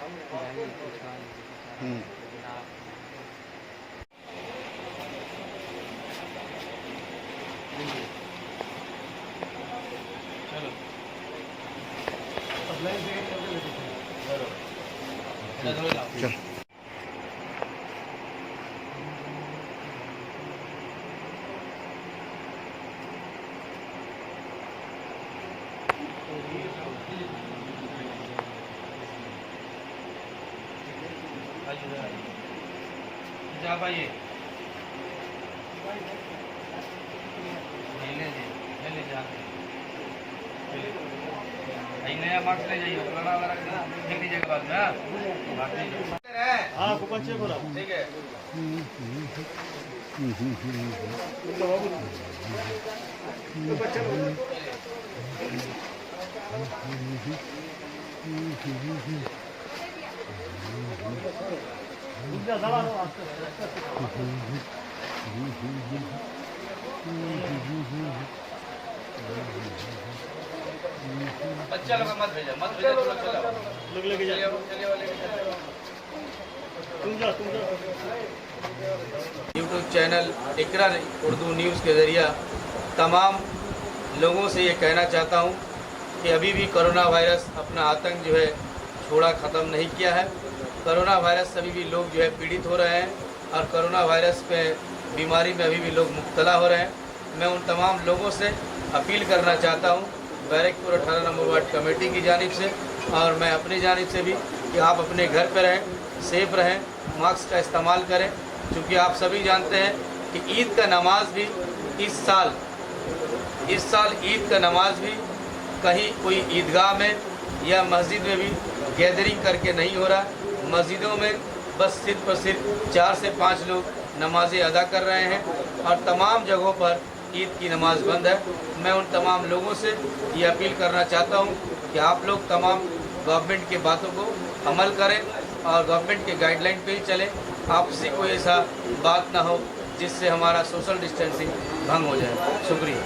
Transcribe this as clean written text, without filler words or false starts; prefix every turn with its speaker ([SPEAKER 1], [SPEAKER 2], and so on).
[SPEAKER 1] चल
[SPEAKER 2] जा भाई ले जा नया मार्क्स ले जाइए पुराना वाला देख लीजिएगा बाद में। हाँ खूब अच्छे बोला ठीक है। बच्चा लोग मत भेजा लोग लेके जाओ तुम जा यूट्यूब चैनल इकरा उर्दू न्यूज़ के ज़रिए तमाम लोगों से ये कहना चाहता हूँ कि अभी भी कोरोना वायरस अपना आतंक जो है छोड़ा ख़त्म नहीं किया है। कोरोना वायरस से अभी भी लोग जो है पीड़ित हो रहे हैं और कोरोना वायरस पे बीमारी में अभी भी लोग मुब्तला हो रहे हैं। मैं उन तमाम लोगों से अपील करना चाहता हूँ बैरकपुर 18 नंबर वार्ड कमेटी की जानिब से और मैं अपनी जानिब से भी कि आप अपने घर पर रहें, सेफ रहें, मास्क का इस्तेमाल करें, क्योंकि आप सभी जानते हैं कि ईद का नमाज भी इस साल ईद का नमाज भी कहीं कोई ईदगाह में या मस्जिद में भी गैदरिंग करके नहीं हो रहा। मस्जिदों में बस सिर्फ और सिर्फ 4 से 5 लोग नमाज़ें अदा कर रहे हैं और तमाम जगहों पर ईद की नमाज बंद है। मैं उन तमाम लोगों से ये अपील करना चाहता हूँ कि आप लोग तमाम गवर्नमेंट की बातों को अमल करें और गवर्नमेंट के गाइडलाइन पे ही चलें। आपसे कोई ऐसा बात ना हो जिससे हमारा सोशल डिस्टेंसिंग भंग हो जाए। शुक्रिया।